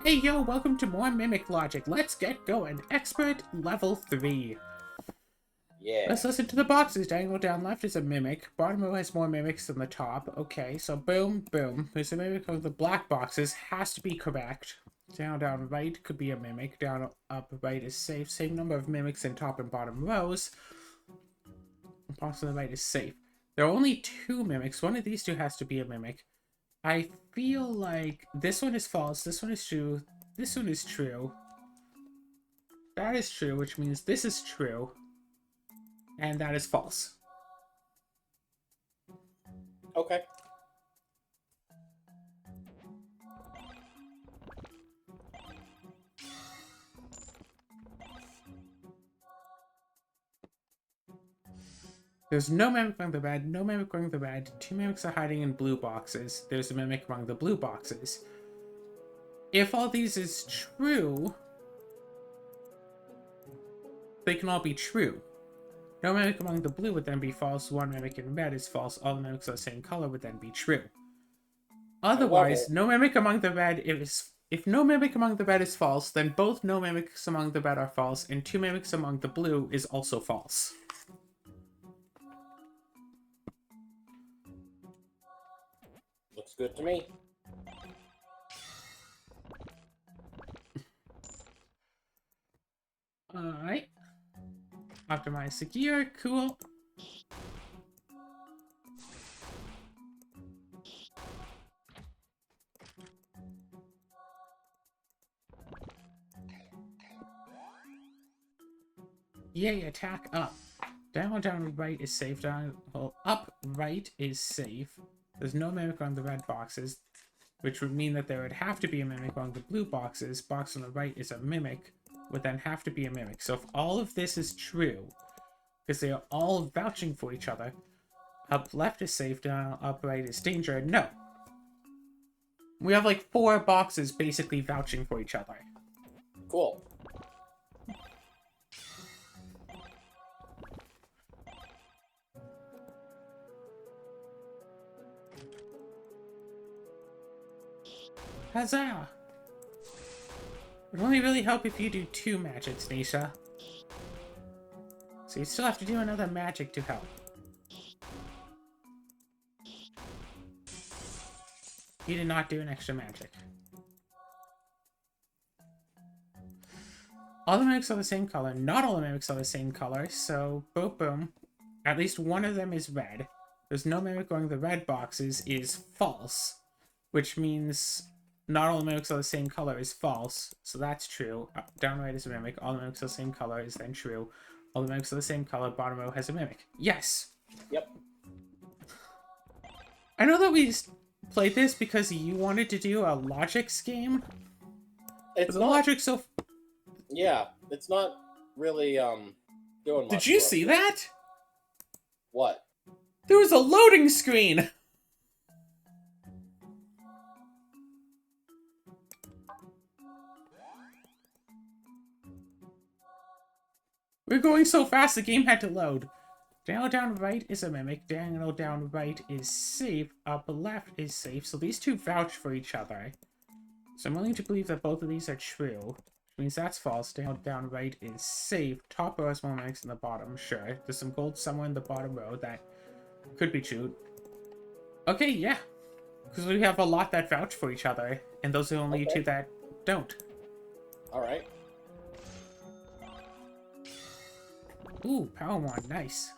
Hey yo, welcome to more Mimic Logic. Let's get going. Expert level 3. Yeah. Let's listen to the boxes. Diagonal down left is a mimic. Bottom row has more mimics than the top. Okay, so boom, boom. There's a mimic of the black boxes. Has to be correct. Down right could be a mimic. Down up right is safe. Same number of mimics in top and bottom rows. Box on the right is safe. There are only two mimics. One of these two has to be a mimic. I feel like this one is false. This one is true. This one is true. That is true, which means this is true, and that is false. Okay. There's no mimic among the red, no mimic among the red. Two mimics are hiding in blue boxes. There's a mimic among the blue boxes. If all these is true, they can all be true. No mimic among the blue would then be false. One mimic in red is false. All the mimics of the same color would then be true. However, Otherwise, no mimic among the red is. If no mimic among the red is false, then both no mimics among the red are false, and two mimics among the blue is also false. looks good to me. Alright. Optimize the gear. Cool. Yay, attack up. Down right is safe. Down up right is safe. There's no mimic on the red boxes, which would mean that there would have to be a mimic on the blue boxes. Box on the right is a mimic, would then have to be a mimic. So if all of this is true, because they are all vouching for each other, up left is safe, down up right is danger. No. We have like 4 boxes basically vouching for each other. Cool. Huzzah! It would only really help if you do 2 magics, Nisha. So you still have to do another magic to help. You did not do an extra magic. All the mimics are the same color. Not all the mimics are the same color, so boom, boom. At least one of them is red. There's no mimic going the red boxes is false, which means not all the mimics are the same color is false, so that's true. Down right is a mimic. All the mimics are the same color is then true. All the mimics are the same color. Bottom row has a mimic. Yes! Yep. I know that we played this because you wanted to do a logic game, but It's the not. logic so... Yeah, it's not really doing Did much you for see us. that? What? There was a loading screen! We're going so fast the game had to load. Diagonal down right is a mimic. Diagonal down right is safe. Up left is safe. So these two vouch for each other. So I'm willing to believe that both of these are true. Which means that's false. Diagonal down right is safe. Top row has more mimics than the bottom. Sure. There's some gold somewhere in the bottom row that could be true. Okay, yeah. Because we have a lot that vouch for each other. And those are the only Okay. two that don't. All right. Ooh, power wand. Nice.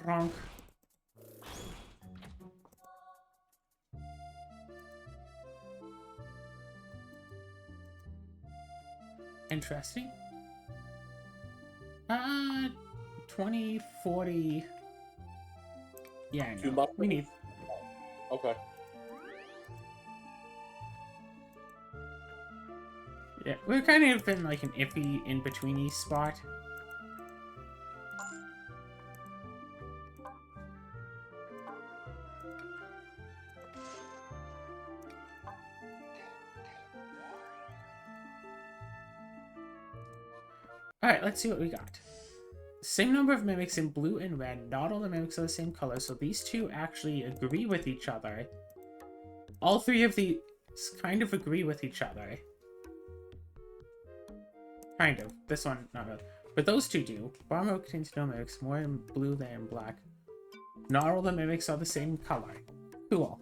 Ronk. Interesting. 20, 40. Yeah, Too no. much. We need. Okay. Yeah, we're kind of in like an iffy in-betweeny spot. Alright, let's see what we got. Same number of mimics in blue and red. Not all the mimics are the same color, so these two actually agree with each other. All three of these kind of agree with each other. Kind of. This one, not really. But those two do. Bottom row contains no mimics, more in blue than in black. Not all the mimics are the same color. Cool.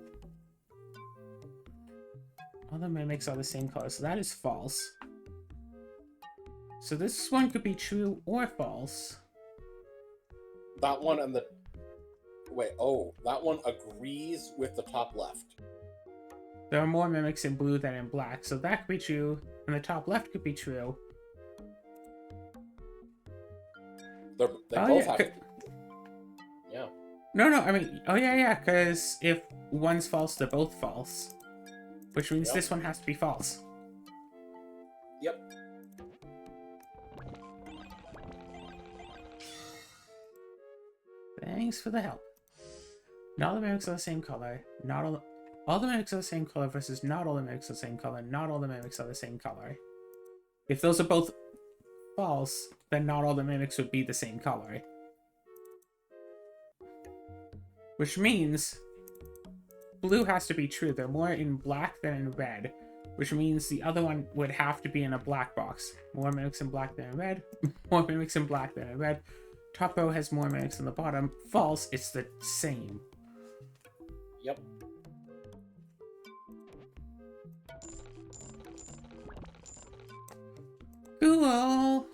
All the mimics are the same color, so that is false. So this one could be true or false. That one and the... Wait, oh, that one agrees with the top left. There are more mimics in blue than in black, so that could be true, and the top left could be true. They Oh, both yeah, have to be. Yeah. No, I mean, oh yeah, because if one's false, they're both false. Which means Yep. this one has to be false. Yep. Thanks for the help. Not all the mimics are the same color. Not all the mimics are the same color versus not all the mimics are the same color. Not all the mimics are the same color. If those are both false, then not all the mimics would be the same color. Which means blue has to be true. They're more in black than in red. Which means the other one would have to be in a black box. More mimics in black than in red. More mimics in black than in red. Top row has more mimics than the bottom. False, it's the same. Yep. Cool.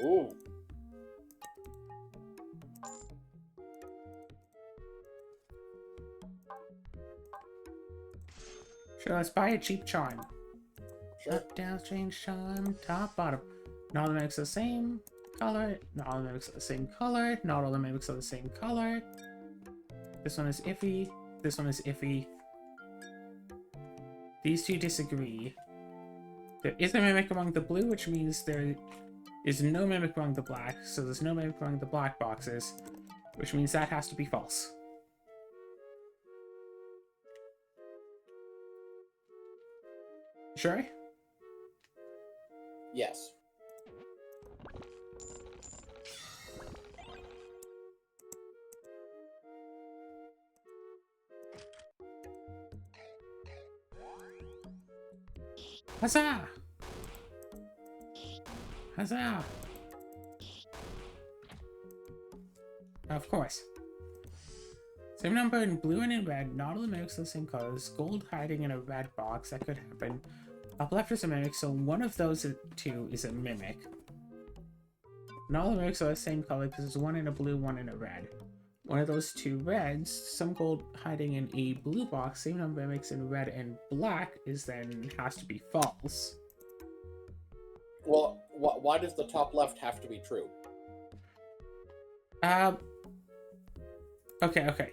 Ooh. Sure, let's buy a cheap charm. Sure. Up, down, change charm, top, bottom. Not all the mimics are the same color. Not all the mimics are the same color. Not all the mimics are the same color. This one is iffy. This one is iffy. These two disagree. There is a mimic among the blue, which means there is no mimic among the black. So there's no mimic among the black boxes, which means that has to be false. Sure? Yes. Huzzah! Huzzah! Of course. Same number in blue and in red, not all the mimics are the same colors. Gold hiding in a red box, that could happen. Up left is a mimic, so one of those two is a mimic. Not all the mimics are the same color because there's one in a blue, one in a red. One of those two reds, some gold hiding in a blue box, same number of mimics in red and black, is then has to be false. Well, why does the top left have to be true? Okay.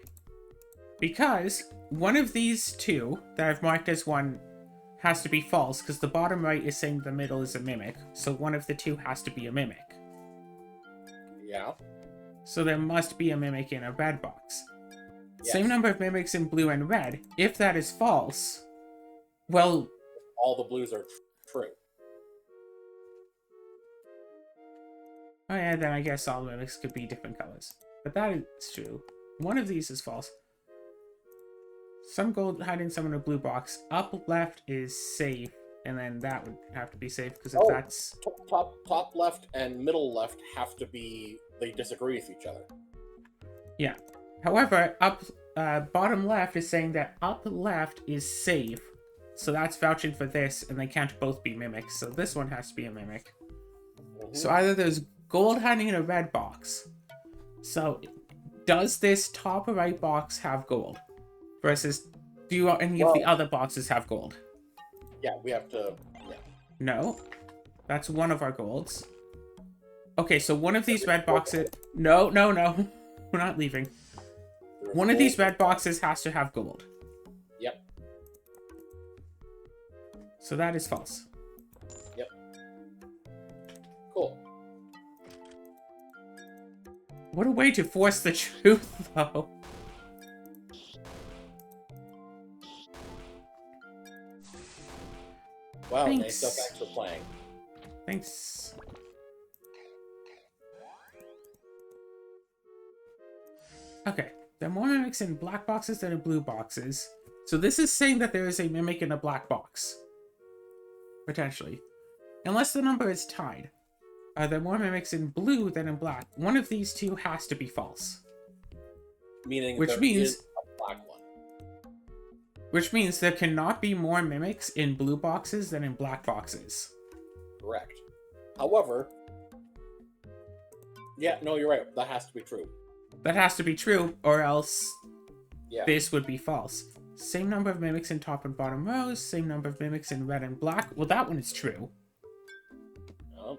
Because one of these two that I've marked as one has to be false, because the bottom right is saying the middle is a mimic, so one of the two has to be a mimic. Yeah. So there must be a mimic in a red box. Yes. Same number of mimics in blue and red. If that is false, well, All the blues are true. oh yeah, then I guess all the mimics could be different colors. But that is true. One of these is false. Some gold hiding some in a blue box. Up left is safe, and then that would have to be safe, because if that's... Top left and middle left have to be... They disagree with each other. Yeah. However, bottom left is saying that up left is safe. So that's vouching for this, and they can't both be mimics. So this one has to be a mimic. Mhm. So either there's gold hiding in a red box. So does this top right box have gold? Versus, do any of the other boxes have gold? Yeah, we have to... Yeah. No. That's one of our golds. Okay, so one of these red boxes... No. We're not leaving. There's One of these gold. red boxes has to have gold. Yep. So that is false. Yep. Cool. What a way to force the truth, though. Wow, Thanks. nice stuff. Thanks for playing. Thanks. Okay, there are more mimics in black boxes than in blue boxes. So this is saying that there is a mimic in a black box. Potentially. Unless the number is tied. Are there more mimics in blue than in black? One of these two has to be false. Meaning Which there means is a black one. Which means there cannot be more mimics in blue boxes than in black boxes. Correct. However, yeah, no, you're right. That has to be true. That has to be true, or else Yeah. this would be false. Same number of mimics in top and bottom rows, same number of mimics in red and black. Well, that one is true. Oh.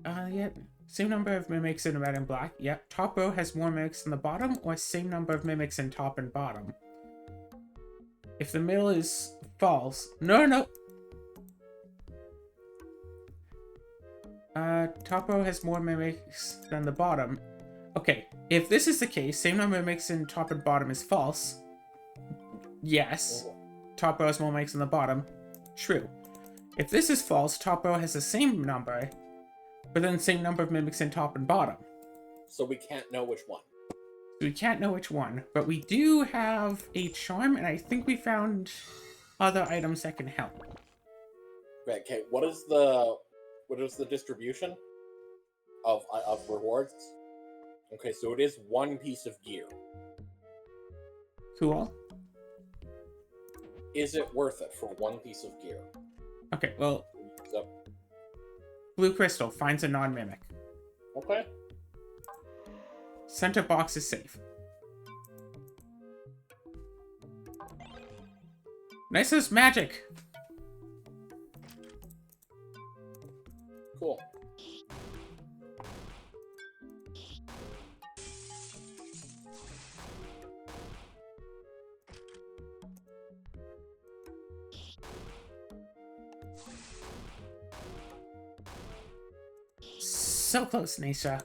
Yeah. Same number of mimics in red and black. Yep. Top row has more mimics than the bottom, or same number of mimics in top and bottom. If the middle is false... No. Top row has more mimics than the bottom. Okay, if this is the case, same number of mimics in top and bottom is false. Yes. Top row has more mimics than the bottom. True. If this is false, top row has the same number, but then same number of mimics in top and bottom. So we can't know which one. We can't know which one, but we do have a charm, and I think we found other items that can help. Okay, what is the distribution of rewards? Okay, so it is one piece of gear. Cool. Is it worth it for one piece of gear? Okay, well, So, blue crystal finds a non-mimic. okay. Center box is safe. Nice as magic. Cool. So close, Nisha.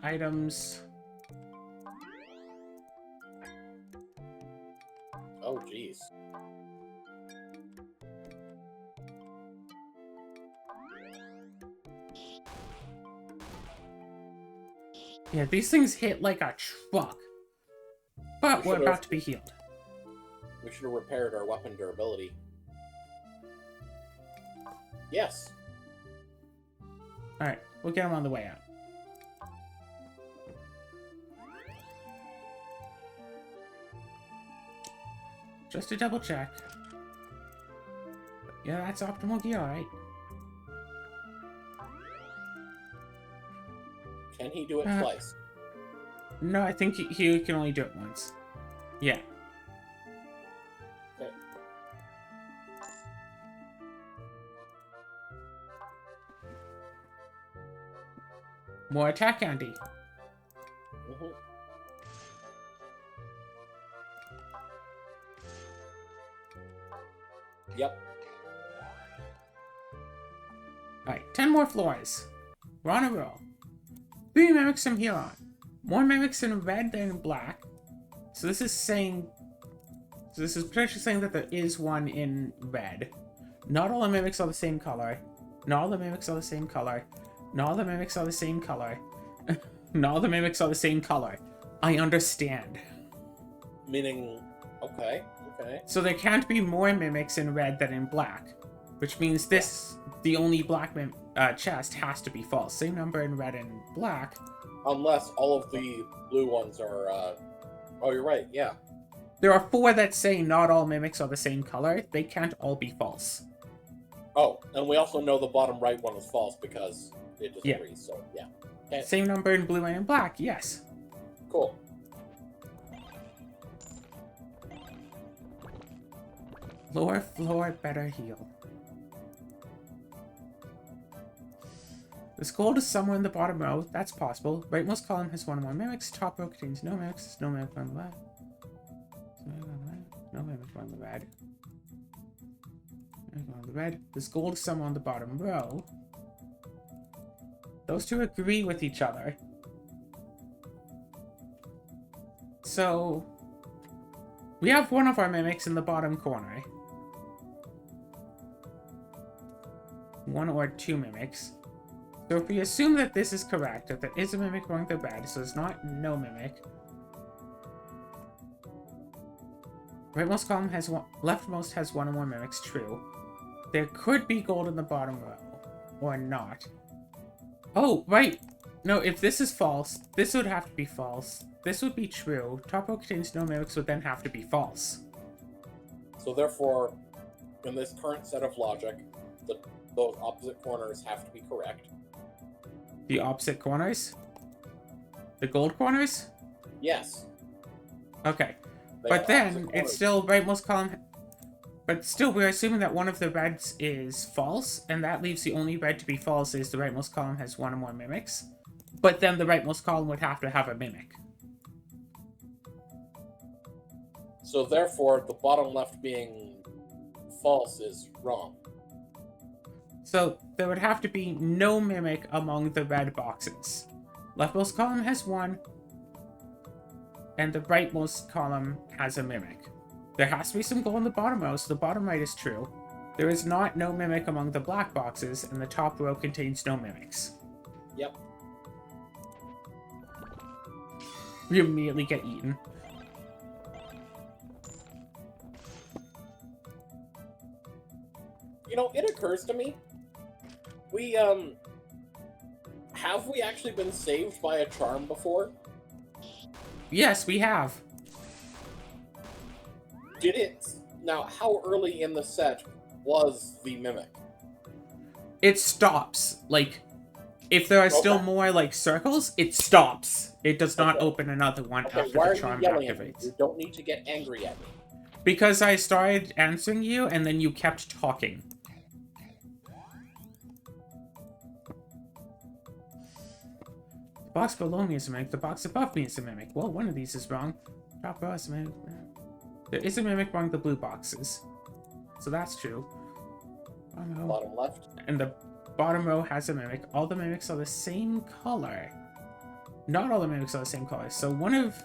Items. Oh, jeez. Yeah, these things hit like a truck. But we're about to be healed. We should have repaired our weapon durability. Yes. Alright, we'll get them on the way out. Just to double check. Yeah, that's optimal gear, alright. Can he do it twice? No, I think he can only do it once. Yeah. Okay. More attack, Andy. Mm-hmm. Yep. Alright, 10 more floors. We're on a roll. 3 mimics from here on. More mimics in red than in black. So this is saying... So this is potentially saying that there is one in red. Not all the mimics are the same color. Not all the mimics are the same color. Not all the mimics are the same color. Not all the mimics are the same color. I understand. Meaning, okay. So there can't be more mimics in red than in black. Which means this, the only black chest, has to be false. Same number in red and black. Unless all of the blue ones are, Oh, you're right, yeah. There are 4 that say not all mimics are the same color. They can't all be false. Oh, and we also know the bottom right one is false because it disagrees, so yeah. Okay. Same number in blue and in black, yes. Cool. Lower floor, better heal. This gold is somewhere in the bottom row. That's possible. Rightmost column has 1 or more mimics. Top row contains no mimics. No mimic on the left. No mimic on the red. On the red. This gold is somewhere on the bottom row. Those two agree with each other. So we have one of our mimics in the bottom corner. one or two mimics. So if we assume that this is correct, that there is a mimic among the red, so it's not no mimic. Rightmost column has one, leftmost has one or more mimics, true. There could be gold in the bottom row, or not. Oh, right! No, if this is false, this would have to be false. This would be true. Top row contains no mimics would then have to be false. So therefore, in this current set of logic, those opposite corners have to be correct. The opposite corners? The gold corners? Yes. Okay. They But are then, opposite it's corners. still rightmost column... But still, we're assuming that one of the reds is false, and that leaves the only red to be false is the rightmost column has one or more mimics. But then the rightmost column would have to have a mimic. So therefore, the bottom left being false is wrong. So there would have to be no mimic among the red boxes. Leftmost column has one, and the rightmost column has a mimic. There has to be some gold in the bottom row, so the bottom right is true. There is not no mimic among the black boxes, and the top row contains no mimics. Yep. We immediately get eaten. You know, it occurs to me, have we actually been saved by a charm before? Yes, we have. Did it? Now, how early in the set was the mimic? It stops. Like, if there are still Okay. more, like, circles, it stops. It does not Okay. open another one Okay, after why the are you charm yelling at me? activates. You don't need to get angry at me. Because I started answering you, and then you kept talking. The box below me is a mimic, the box above me is a mimic. Well, one of these is wrong. Top row is a mimic. There is a mimic among the blue boxes. So that's true. Bottom row. Bottom left. And the bottom row has a mimic. All the mimics are the same color. Not all the mimics are the same color. So one of...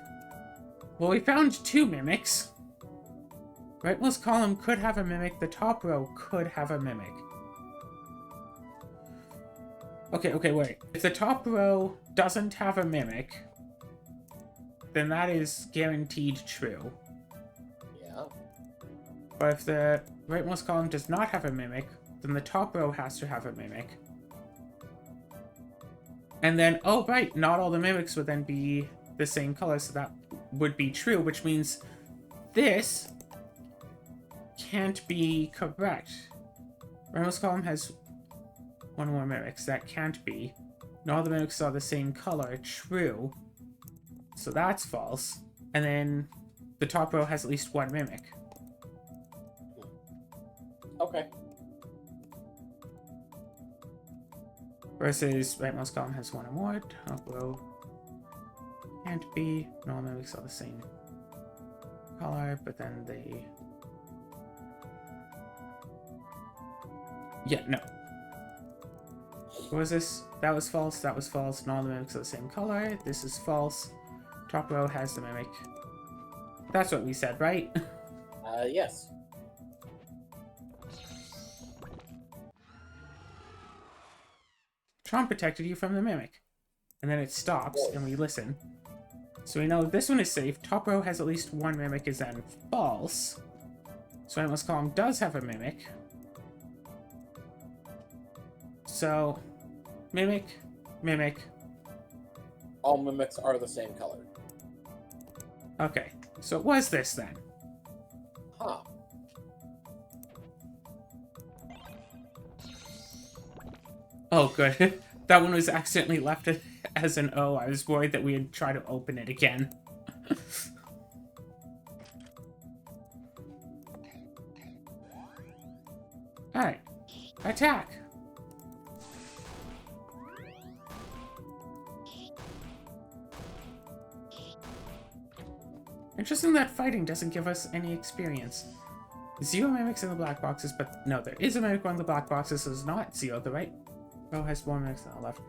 Well, we found two mimics. Rightmost column could have a mimic. The top row could have a mimic. Okay, wait. If the top row doesn't have a mimic, then that is guaranteed true. Yeah. But if the rightmost column does not have a mimic, then the top row has to have a mimic. And then, oh right, not all the mimics would then be the same color, so that would be true, which means this can't be correct. Rightmost column has one more mimics. That can't be. Not all the mimics are the same color. True. So that's false. And then the top row has at least one mimic. Okay. Versus rightmost column has one or more. Top row can't be. No all mimics are the same color, but then they... Yeah, no. What was this? That was false, that was false. Not all the mimics are the same color. This is false. Top row has the mimic. That's what we said, right? Yes. Tron protected you from the mimic. And then it stops, and we listen. So we know this one is safe. Top row has at least one mimic is then false. So rightmost column does have a mimic. So, mimic, mimic. All mimics are the same color. Okay, so it was this then. Huh. Oh, good. That one was accidentally left as an O. I was worried that we would try to open it again. Alright. Attack! Interesting that fighting doesn't give us any experience. 0 mimics in the black boxes, but no, there is a mimic on the black boxes, so it's not 0. The right row has 4 mimics on the left.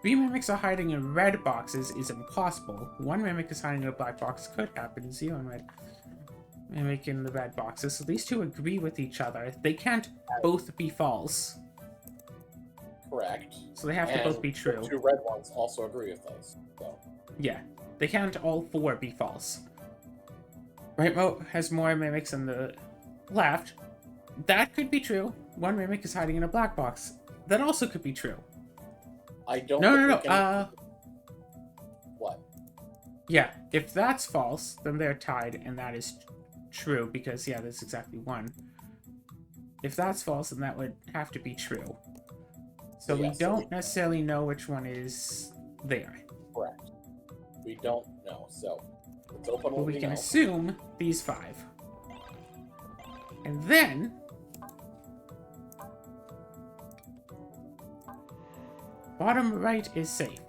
3 mimics are hiding in red boxes is impossible. 1 mimic is hiding in a black box could happen. 0 in red. Mimic in the red boxes. So these two agree with each other. They can't both be false. correct. So they have to both be true. The 2 red ones also agree with those. So. Yeah, they can't all 4 be false. Right Mo has more mimics on the left. That could be true. 1 mimic is hiding in a black box. That also could be true. I don't No. What? Yeah, if that's false, then they're tied, and that is true, because, yeah, that's exactly 1. If that's false, then that would have to be true. So we don't necessarily know which one is there. Correct. We don't know, so let's open But what we can know. assume these 5. And then... bottom right is safe.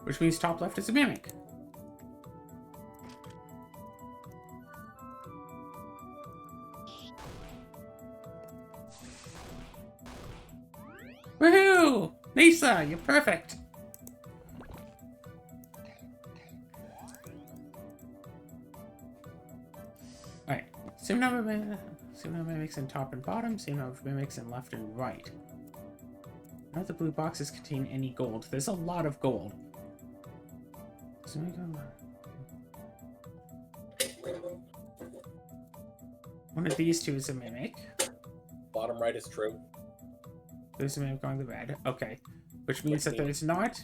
Which means top left is a mimic. Woohoo! Lisa, you're perfect! Alright, same number of mimics in top and bottom, same number of mimics in left and right. None of the blue boxes contain any gold. There's a lot of gold. So we go... one of these 2 is a mimic. Bottom right is true. There's a mimic on the red. Okay. Which means that there's not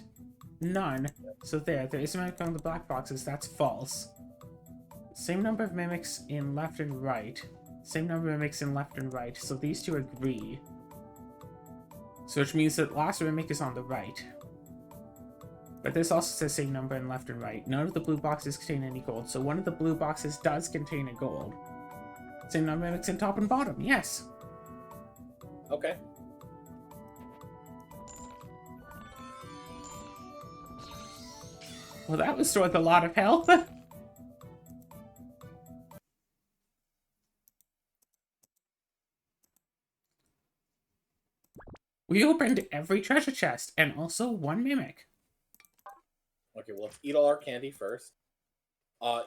none. So there is a mimic on the black boxes. That's false. Same number of mimics in left and right. Same number of mimics in left and right. So these 2 agree. So which means that last mimic is on the right. But this also says same number in left and right. None of the blue boxes contain any gold. So one of the blue boxes does contain a gold. Same number of mimics in top and bottom. Yes. Okay. Well, that was worth a lot of health. We opened every treasure chest, and also 1 mimic. Okay, well, let's eat all our candy first.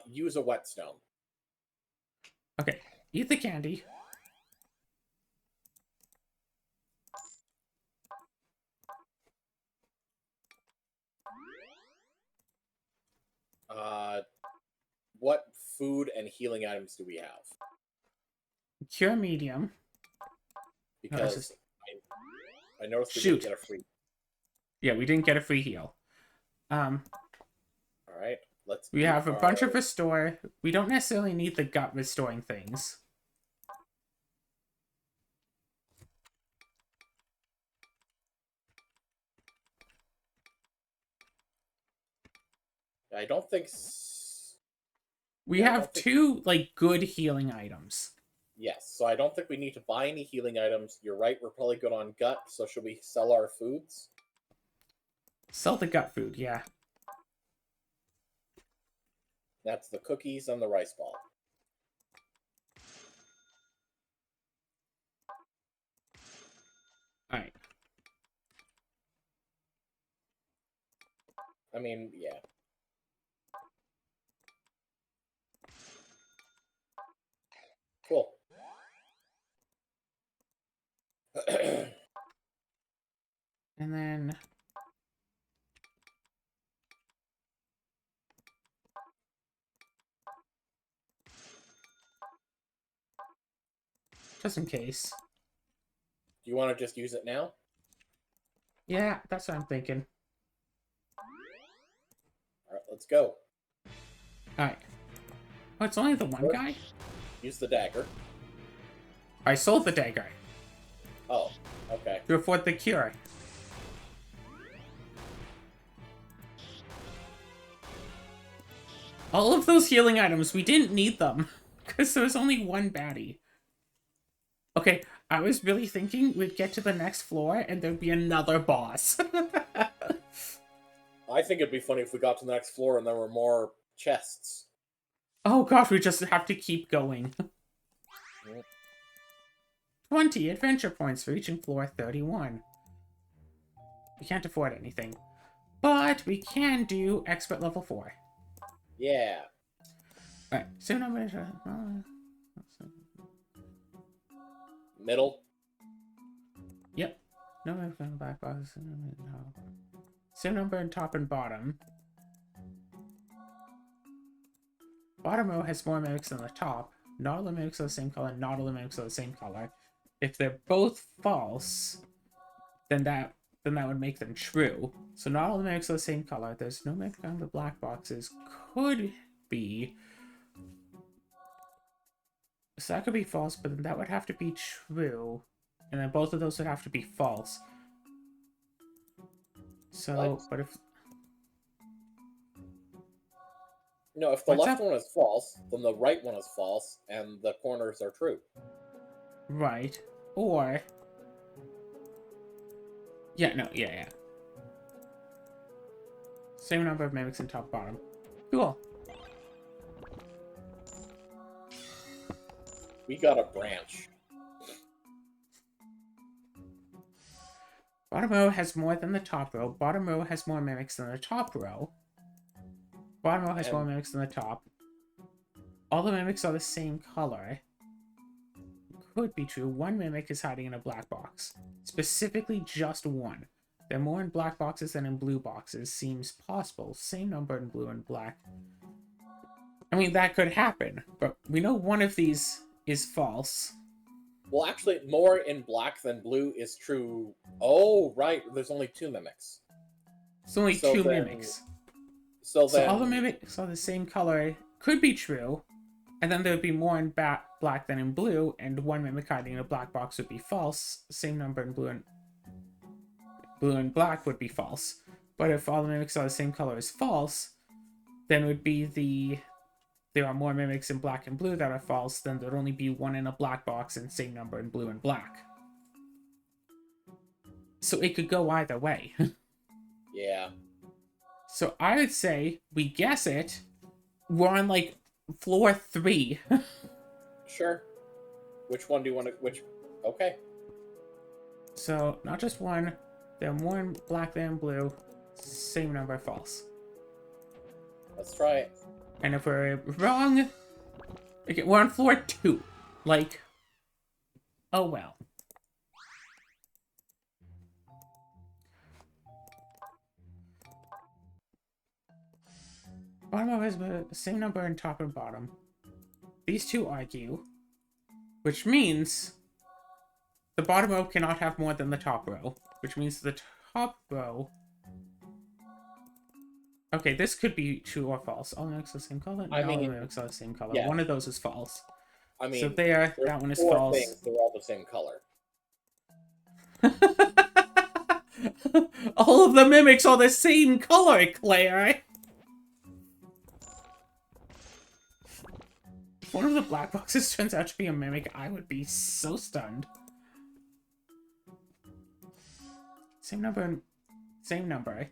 Use a whetstone. Okay, eat the candy. What food and healing items do we have? Cure medium. Because I noticed we didn't get a free. Yeah, we didn't get a free heal. All right, let's. We have a bunch of restore. We don't necessarily need the gut restoring things. I don't think. We have 2 like good healing items. Yes, so I don't think we need to buy any healing items. You're right, we're probably good on gut, so should we sell our foods? Sell the gut food, yeah. That's the cookies and the rice ball. Alright. I mean, yeah. Cool. And then... just in case. Do you want to just use it now? Yeah, that's what I'm thinking. Alright, let's go. Alright. Oh, it's only the one guy? Use the dagger. I sold the dagger. Oh, okay. To afford the cure. All of those healing items, we didn't need them. Because there was only one baddie. Okay, I was really thinking we'd get to the next floor and there'd be another boss. I think it'd be funny if we got to the next floor and there were more chests. Oh gosh, we just have to keep going. 20 adventure points for reaching floor 31. We can't afford anything. But we can do expert level 4. Yeah. Alright, so Middle. No mimic on the black box. No. Same number in top and bottom. Bottom row has more mimics than the top. Not all the mimics are the same color. Not all the mimics are the same color. If they're both false, then that would make them true. So not all the mimics are the same color. There's no mimic on the black boxes. Could be. So that could be false, but then that would have to be true. And then both of those would have to be false. So, What? but if... No, if the What's left that? one is false, then the right one is false, and the corners are true. Right. Or... Yeah, no, yeah. Same number of mimics in top bottom. Cool. We got a branch. Bottom row has more than the top row. Bottom row has more mimics than the top row. Bottom row has more mimics than the top. All the mimics are the same color. Could be true. One mimic is hiding in a black box. Specifically just one. There are more in black boxes than in blue boxes. Seems possible. Same number in blue and black. I mean, that could happen. But we know one of these is false. Well, actually, more in black than blue is true. Oh, right. There's only 2 mimics. It's only So two then- mimics. So So then, all the mimics are the same color. Could be true. And then there would be more in black than in blue. And one mimic hiding in a black box would be false. Same number in blue and black would be false. But if all the mimics are the same color as false, then it would be there are more mimics in black and blue that are false, then there'd only be one in a black box and same number in blue and black. So it could go either way. yeah. So I would say we guess it. We're on like floor 3. Sure. Which one do you want to... Which... Okay. So not just one. There are more in black than in blue. Same number false. Let's try it. And if we're wrong, okay, we're on floor 2. Like, oh well. Bottom row has the same number in top and bottom. These two argue, which means the bottom row cannot have more than the top row, which means the top row... Okay, this could be true or false. All mimics are the same color? I No, all mean, mimics are the same color. yeah. One of those is false. I mean, So there, there's that one is 4 false. things. They're all the same color. All of the mimics are the same color, Claire! If one of the black boxes turns out to be a mimic, I would be so stunned. Same number and... Same number.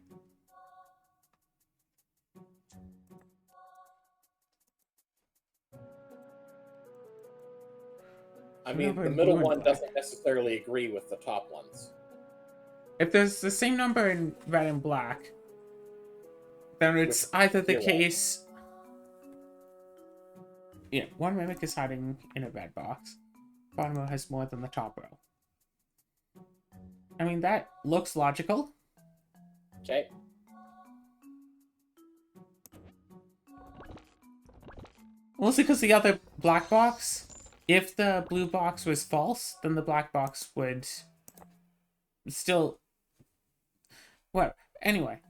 I mean, Number the in middle blue and one black. doesn't necessarily agree with the top ones. If there's the same number in red and black, then it's either the 0. case... Yeah, one mimic is hiding in a red box. Bottom row has more than the top row. I mean, that looks logical. Okay. Mostly because the other black box, if the blue box was false, then the black box would still... Well, anyway,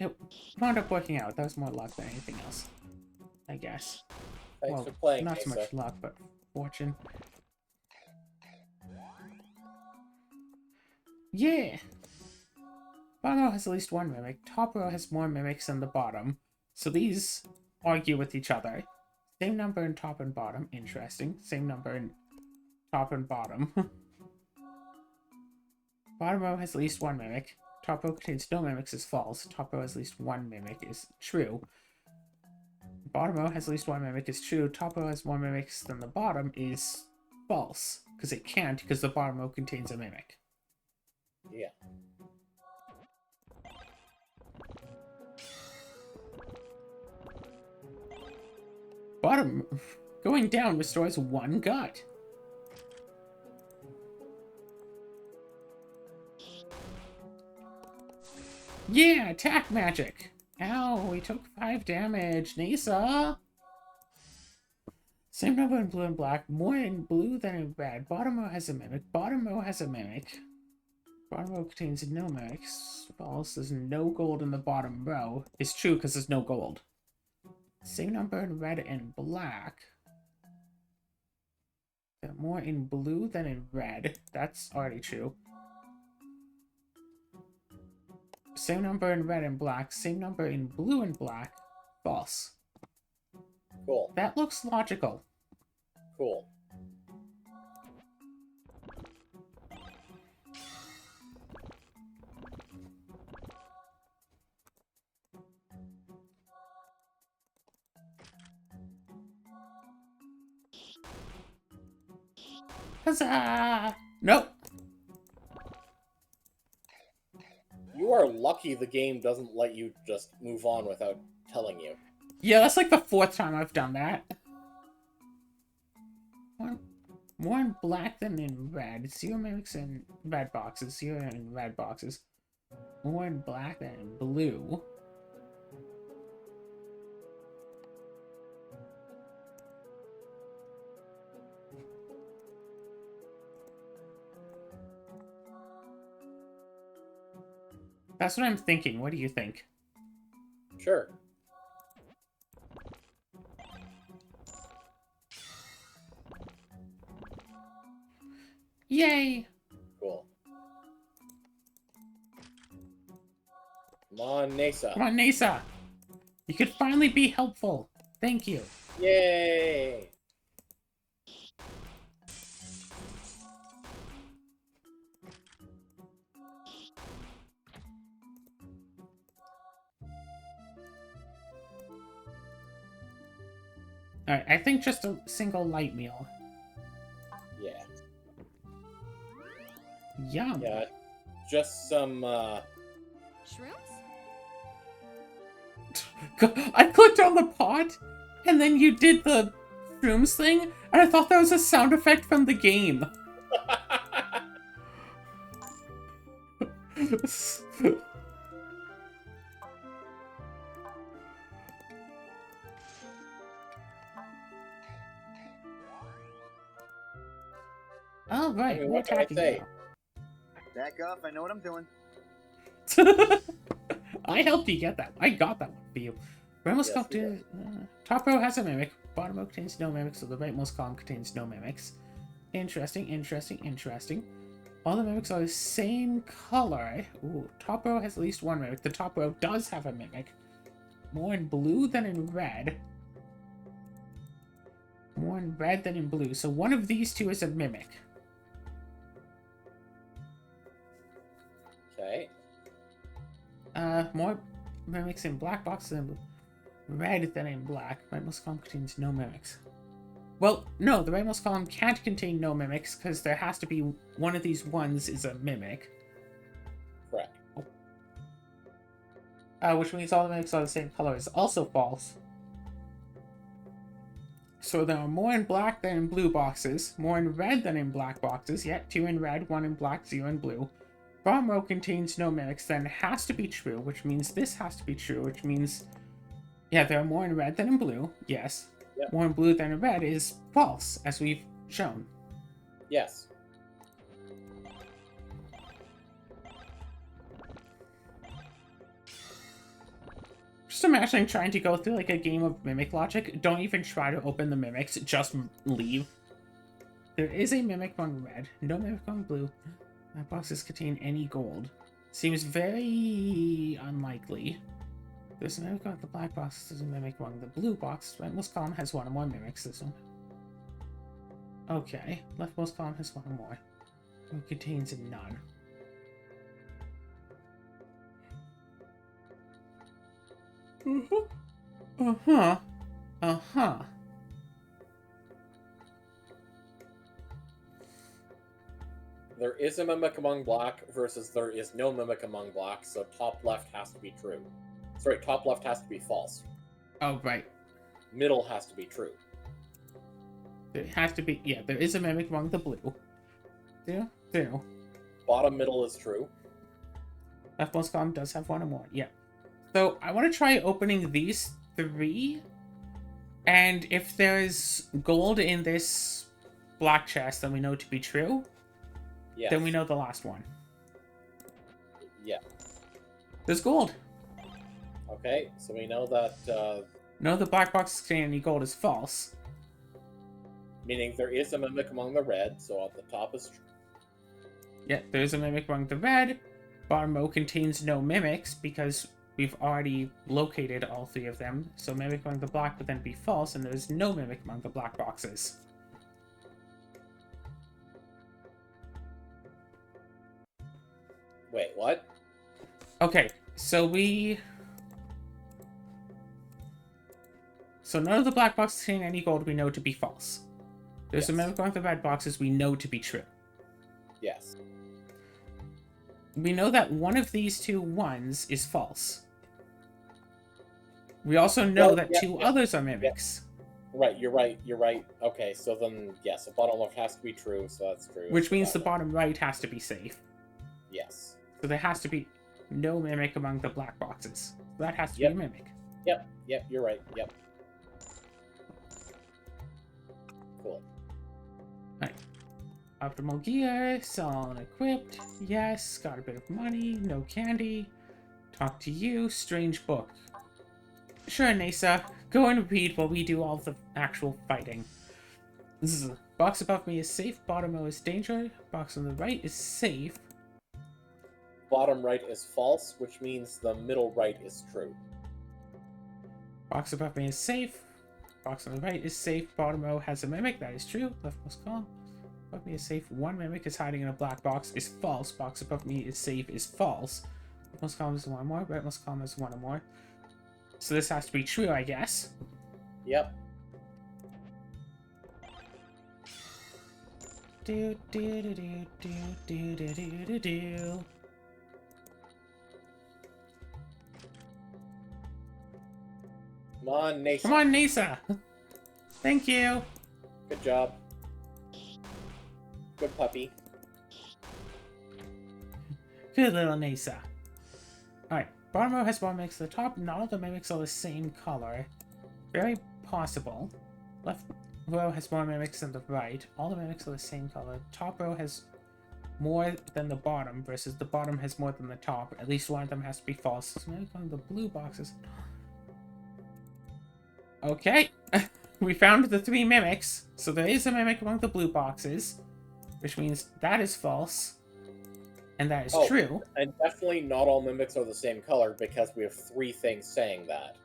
it wound up working out. That was more luck than anything else, I guess. Thanks Well, for playing, not so Asa. much luck, but fortune. Yeah! Bottom row has at least one mimic. Top row has more mimics than the bottom. So these argue with each other. Same number in top and bottom. Interesting. Same number in top and bottom. Bottom row has at least one mimic. Top row contains no mimics is false. Top row has at least one mimic is true. Bottom row has at least one mimic is true. Top row has more mimics than the bottom is false. Because it can't, because the bottom row contains a mimic. Yeah. Bottom going down restores one gut. Yeah, attack magic. Ow, we took 5 damage. Nisa. Same number in blue and black. More in blue than in red. Bottom row has a mimic. Bottom row has a mimic. Bottom row contains no mimics. False. There's no gold in the bottom row. It's true because there's no gold. Same number in red and black. There are more in blue than in red. That's already true. Same number in red and black. Same number in blue and black. False. Cool. That looks logical. Cool. Huzzah! Nope. You are lucky the game doesn't let you just move on without telling you. Yeah, that's like the 4th time I've done that. More in black than in red. 0 mimics in red boxes. 0 in red boxes. More in black than in blue. That's what I'm thinking. What do you think? Sure. Yay! Cool. Come on, Nasa. Come on, Nasa! You could finally be helpful. Thank you. Yay! Alright, I think just a single light meal. Yeah. Yum. Yeah. Just some, Shrooms? I clicked on the pot, and then you did the shrooms thing, and I thought that was a sound effect from the game. All right, I mean, we're what can I attacking say? now. Back off, I know what I'm doing. I helped you get that. I got that one for you. Rightmost Yes, column you did. top row has a mimic. Bottom row contains no mimics, so the rightmost column contains no mimics. Interesting, interesting, interesting. All the mimics are the same color. Ooh, top row has at least one mimic. The top row does have a mimic. More in blue than in red. More in red than in blue. So one of these two is a mimic. Okay. More mimics in black boxes than red than in black. Rightmost column contains no mimics. Well, no, the rightmost column can't contain no mimics because there has to be one of these ones is a mimic. Correct. Which means all the mimics are the same color is also false. So there are more in black than in blue boxes, more in red than in black boxes, yet 2 in red, 1 in black, 0 in blue. Bottom row contains no mimics, then has to be true, which means this has to be true, which means... Yeah, there are more in red than in blue, yes. Yep. More in blue than in red is false, as we've shown. Yes. Just imagining trying to go through like a game of mimic logic. Don't even try to open the mimics, just leave. There is a mimic among red, no mimic among blue. That boxes contain any gold. Seems very unlikely. There's a mimic among the black box, there's a mimic among the blue box. Rightmost column has one or more mimics. This one. Okay, leftmost column has one or more. It contains none. Uh-huh. Uh-huh. There is a mimic among black versus there is no mimic among black, so top left has to be true. Sorry, top left has to be false. Oh, right. Middle has to be true. There has to be... Yeah, there is a mimic among the blue. There. Bottom middle is true. Leftmost column does have one or more. Yeah. So I want to try opening these 3. And if there's gold in this black chest that we know to be true, Yes. then we know the last one. Yeah. There's gold. Okay, so we know that, No, the black box containing any gold is false. meaning there is a mimic among the red, so at the top is true. Yeah, there's a mimic among the red. Bottom row contains no mimics because we've already located all 3 of them. So mimic among the black would then be false, and there's no mimic among the black boxes. Wait, what? Okay, so none of the black boxes contain any gold we know to be false. There's a Yes. mimic among the red boxes we know to be true. Yes. We know that one of these 2 ones is false. We also know Well, that yeah, 2 yeah, others are mimics. Right, you're right. Okay, so then, yes, the bottom left has to be true, so that's true. Which means the That bottom right has to be safe. one. Yes. So there has to be no mimic among the black boxes. That has to Yep. be a mimic. Yep, you're right. Yep. Cool. Optimal gear, sell and equipped. Yes, got a bit of money, no candy. Talk to you, strange book. Sure, Nasa, go and read while we do all the actual fighting. Zzz. Box above me is safe, bottom row is danger, box on the right is safe. Bottom right is false, which means the middle right is true. Box above me is safe, box on the right is safe, bottom row has a mimic, that is true, leftmost column. Above me is safe, one mimic is hiding in a black box is false, box above me is safe is false. Leftmost column is 1 or more, rightmost column is 1 or more. So this has to be true, I guess. Yep. Do do do do do do do do do do. Come on, Nation. Come on, Nasa! Thank you! Good job. Good puppy. Good little Nasa. Alright, bottom row has more mimics to the top. Not all the mimics are the same color. Very possible. Left row has more mimics than the right. All the mimics are the same color. Top row has more than the bottom, versus the bottom has more than the top. At least one of them has to be false. So mimic on the blue boxes. Okay. We found the 3 mimics. So there is a mimic among the blue boxes. Which means that is false. And that is Oh. true. And definitely not all mimics are the same color because we have 3 things saying that.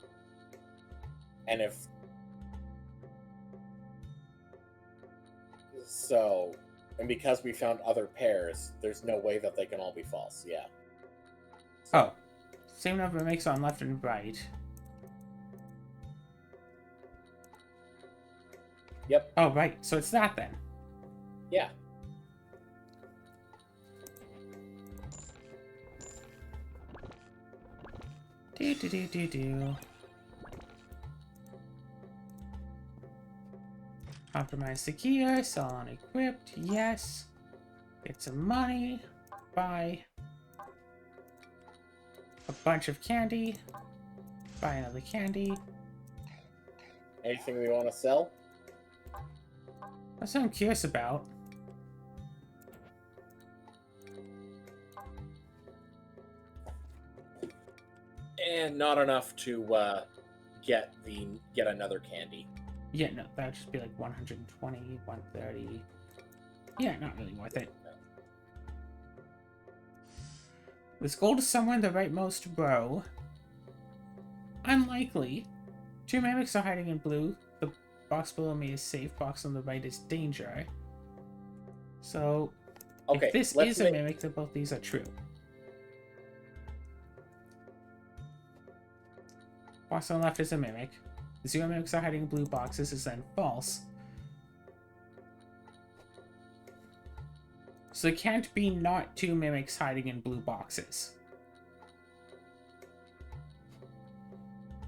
And if... So... And because we found other pairs, there's no way that they can all be false, yeah. Oh. Same number of mimics on left and right. Yep. Oh, right. So it's that then. Yeah. Do do do do do. Optimize the gear, sell unequipped, yes. Get some money, buy a bunch of candy, buy another candy. Anything we want to sell? That's what I'm curious about. And not enough to get another candy. Yeah, no, that would just be like 120, 130. Yeah, not really worth it. This gold is somewhere in the rightmost row. Unlikely. 2 mimics are hiding in blue. The box below me is safe. Box on the right is danger. So, Okay, if this let's is a make- mimic, then both these are true. Box on the left is a mimic. 0 mimics are hiding in blue boxes is then false. So there can't be not 2 mimics hiding in blue boxes.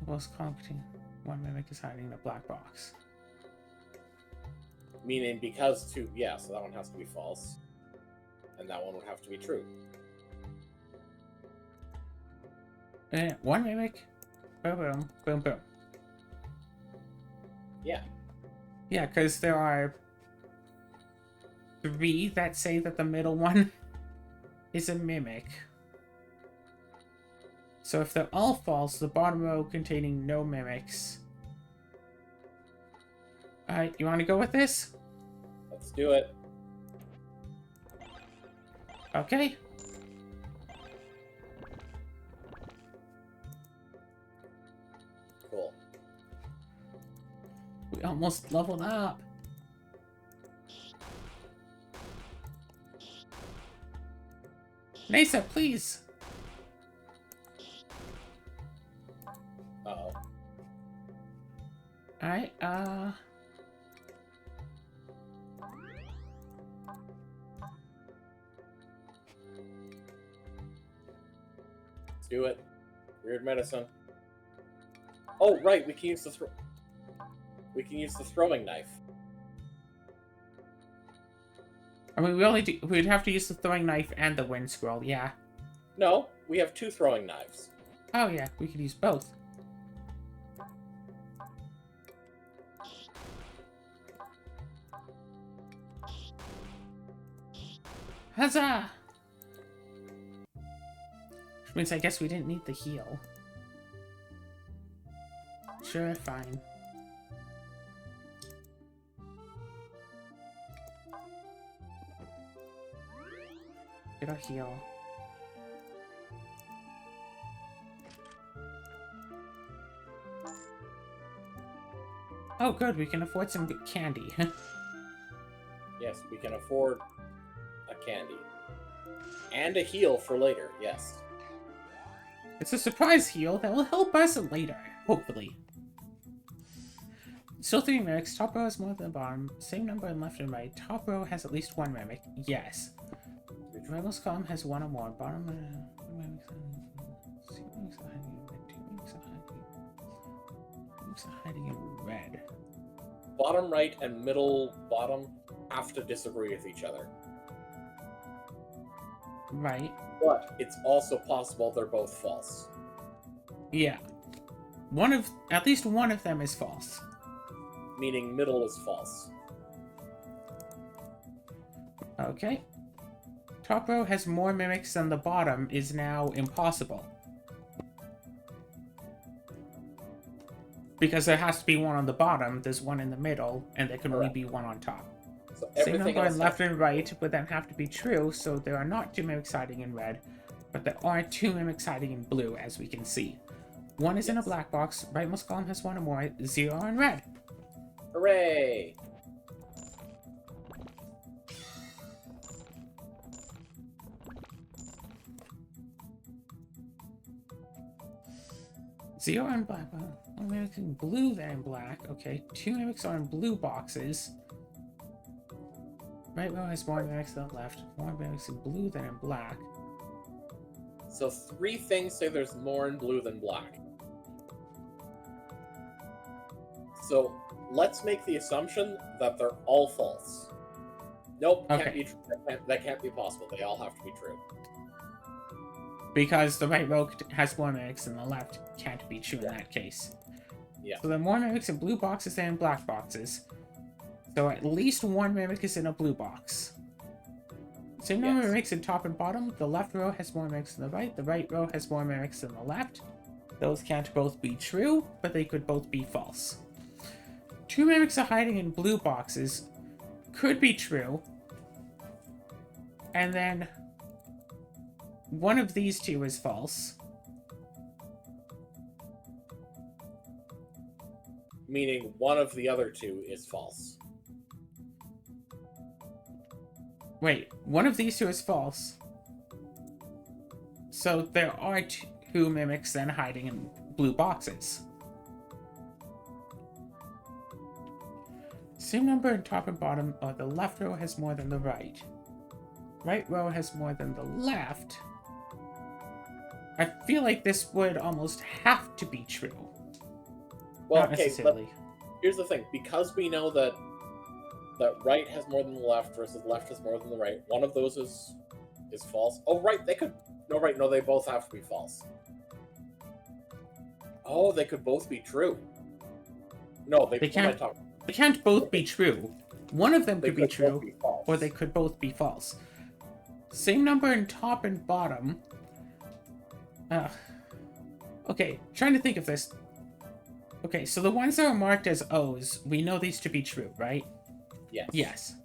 Most competent. 1 mimic is hiding in a black box. Meaning because two, yeah, so that one has to be false. And that one would have to be true. One mimic. Boom, boom, boom, boom. Yeah. Yeah, because there are 3 that say that the middle one is a mimic. So if they're all false, the bottom row containing no mimics. Alright, you want to go with this? Let's do it. Okay. Cool. We almost leveled up. Nasa, please. Uh-oh. Alright, Let's do it. Weird medicine. Oh, right, we can use the throwing knife. I mean, we'd have to use the throwing knife and the wind scroll, yeah. No, we have 2 throwing knives. Oh yeah, we could use both. Huzzah! Which means I guess we didn't need the heal. Sure, fine. Get a heal. Oh good, we can afford some good candy. Yes, we can afford a candy. And a heal for later, yes. It's a surprise heal that will help us later, hopefully. Still 3 mimics. Top row has more than the bottom. Same number in left and right. Top row has at least 1 mimic. Yes. Rightmost column has 1 or more. Bottom mimics are hiding in red. Bottom right and middle bottom have to disagree with each other. Right. But it's also possible they're both false. Yeah. At least one of them is false. Meaning middle is false. Okay. Top row has more mimics than the bottom is now impossible. Because there has to be 1 on the bottom, there's 1 in the middle, and there can only be 1 on top. So Same everything number else in left and right would then have to be true, so there are not 2 mimics hiding in red, but there are 2 mimics hiding in blue, as we can see. 1 is in a black box, rightmost column has 1 or more, 0 are in red. Hooray! Zero are in black. One mimic in blue, then in black. Okay, 2 mimics are in blue boxes. Right row has more mimics than left. More mimics in blue than in black. So 3 things say there's more in blue than black. So let's make the assumption that they're all false. Nope, can't Okay. be true. That can't be possible. They all have to be true. Because the right row has more mimics than the left can't be true in that case. Yeah. So there are more mimics in blue boxes than in black boxes. So at least 1 mimic is in a blue box. Same number of mimics in top and bottom. The left row has more mimics than the right row has more mimics than the left. Those can't both be true, but they could both be false. 2 mimics are hiding in blue boxes. Could be true. And then 1 of these 2 is false. Meaning one of the other 2 is false. Wait, 1 of these 2 is false. So there are 2 mimics then hiding in blue boxes. Same number in top and bottom, or the left row has more than the right. Right row has more than the left. I feel like this would almost have to be true. Well, Not okay, necessarily. but here's the thing. Because we know that right has more than the left versus left has more than the right, one of those is false. Oh, right, they could... No, right, no, they both have to be false. Oh, they could both be true. No, They what am I can't- talking- They can't both be true. One of them They could be both true, be false. or they could both be false. Same number in top and bottom. Okay, trying to think of this. Okay, so the ones that are marked as O's, we know these to be true, right? Yes. Yes.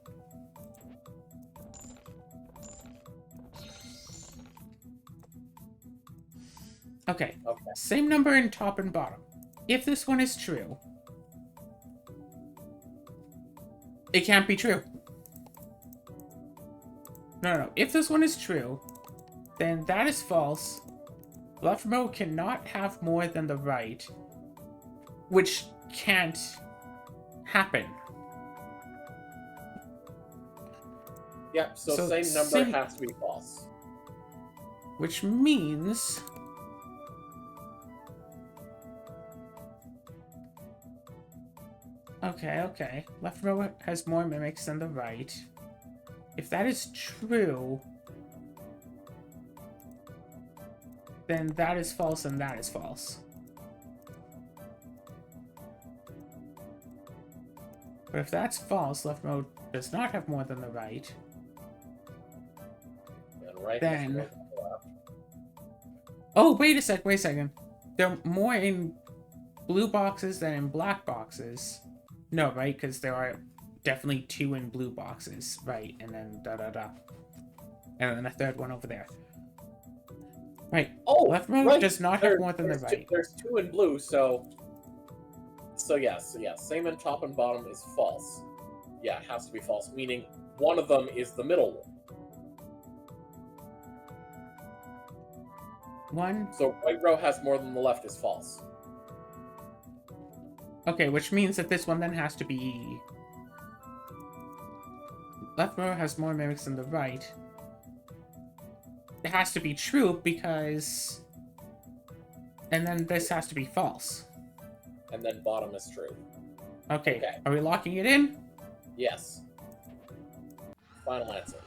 Okay, Okay. same number in top and bottom. If this one is true, it can't be true. No. If this one is true, then that is false. Left remote cannot have more than the right, which can't happen. Yep, so So same number same- has to be false. Which means... Okay. Left remote has more mimics than the right. If that is true, then that is false and that is false. But if that's false, left remote does not have more than the right. And right Then- has more than the left. Oh, wait a second. They're more in blue boxes than in black boxes. No, right? Because there are definitely 2 in blue boxes, right? And then da-da-da. And then a third one over there. Right. Oh, Left remote right. does not have more than the right. There's 2 in blue, so yes. Same in top and bottom is false. Yeah, it has to be false, meaning one of them is the middle one. One. So right row has more than the left is false. Okay, which means that this one then has to be... Left row has more mimics than the right. It has to be true because... And then this has to be false. And then bottom is true. Okay, Okay. are we locking it in? Yes. Final answer.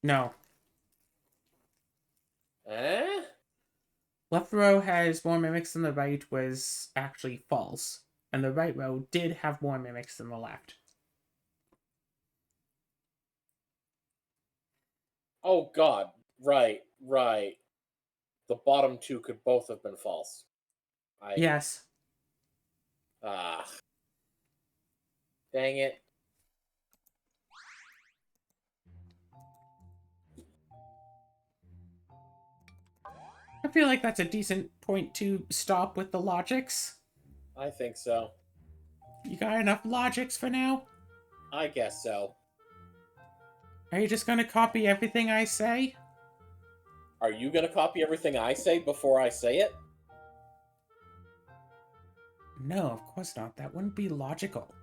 No. Eh? Left row has more mimics than the right was actually false. And the right row did have more mimics than the left. Oh god. Right. The bottom 2 could both have been false. Yes. Ah. Dang it. I feel like that's a decent point to stop with the logics. I think so. You got enough logics for now? I guess so. Are you just gonna copy everything I say? Are you gonna copy everything I say before I say it? No, of course not. That wouldn't be logical.